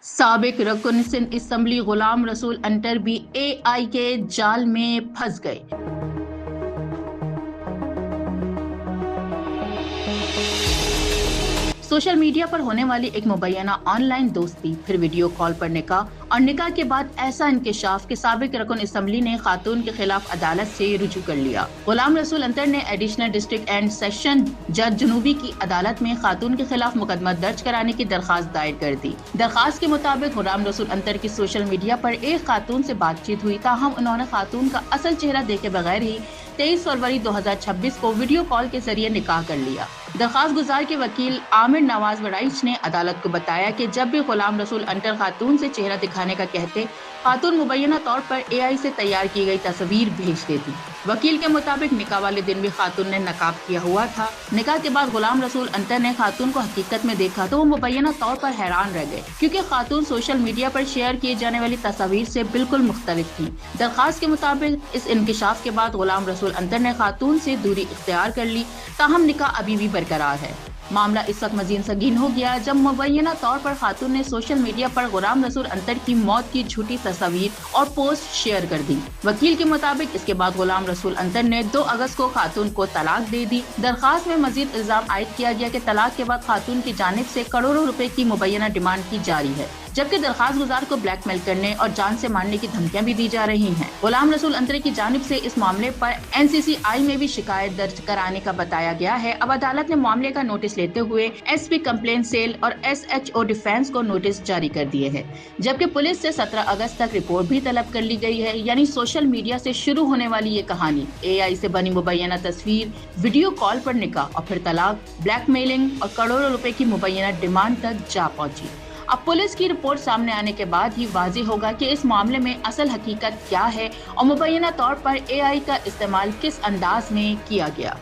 साबिक रुकन सिंध असम्बली गुलाम रसूल अंटर भी एआई के जाल में फंस गए। सोशल मीडिया पर होने वाली एक मुबैना ऑनलाइन दोस्ती, फिर वीडियो कॉल पर निकाह और निकाह के बाद ऐसा इंकशाफ कि साबिक रुकन असम्बली ने खातून के खिलाफ अदालत से रुजू कर लिया। गुलाम रसूल अंतर ने एडिशनल डिस्ट्रिक्ट एंड सेशन जज जनूबी की अदालत में खातून के खिलाफ मुकदमा दर्ज कराने की दरखास्त दायर कर दी। दरखास्त के मुताबिक गुलाम रसूल अंतर की सोशल मीडिया पर एक खातून से बातचीत हुई, ताहम उन्होंने खातून का असल चेहरा देखे बगैर ही 23 फरवरी 2026 को वीडियो कॉल के जरिए निकाह कर लिया। दरखास्त गुजार के वकील आमिर नवाज वड़ाइच ने अदालत को बताया कि जब भी गुलाम रसूल अंतर खातून से चेहरा दिखाने का कहते, खातून मुबैना तौर पर एआई से तैयार की गई तस्वीर भेज देती। वकील के मुताबिक निकाह वाले दिन भी खातून ने नकाब किया हुआ था। निकाह के बाद गुलाम रसूल अंतर ने खातून को हकीकत में देखा तो वो मुबैना तौर पर हैरान रह गए, क्योंकि खातून सोशल मीडिया पर शेयर किए जाने वाली तस्वीर से बिल्कुल मुख्तलिफ थी। दरखास्त के मुताबिक इस इंकशाफ के बाद गुलाम रसूल अंतर ने खातून से दूरी इख्तियार कर ली, ताहम निकाह अभी भी बरकरार है। मामला इस वक्त मजीद संगीन हो गया जब मुबैना तौर पर खातून ने सोशल मीडिया पर गुलाम रसूल अंतर की मौत की झूठी तस्वीर और पोस्ट शेयर कर दी। वकील के मुताबिक इसके बाद गुलाम रसूल अंतर ने 2 अगस्त को खातून को तलाक दे दी। दरखास्त में मजीद इल्जाम आयद किया गया कि तलाक के बाद खातून की जानिब से करोड़ों रुपए की मुबैना डिमांड की जारी है, जबकि दरखास्त गुजार को ब्लैकमेल करने और जान से मारने की धमकियां भी दी जा रही हैं। गुलाम रसूल अंतर की जानिब से इस मामले पर NCCI में भी शिकायत दर्ज कराने का बताया गया है। अब अदालत ने मामले का नोटिस लेते हुए SP कंप्लेंट सेल और SHO डिफेंस को नोटिस जारी कर दिए हैं, जबकि पुलिस से 17 अगस्त तक रिपोर्ट भी तलब कर ली गई है। यानी सोशल मीडिया से शुरू होने वाली ये कहानी AI से बनी मुबैना तस्वीर, वीडियो कॉल पर निकाह और फिर तलाक, ब्लैकमेलिंग और करोड़ों रुपए की मुबैना डिमांड तक जा पहुंची। अब पुलिस की रिपोर्ट सामने आने के बाद ही वाज़ेह होगा कि इस मामले में असल हकीकत क्या है और मुबैना तौर पर AI का इस्तेमाल किस अंदाज में किया गया।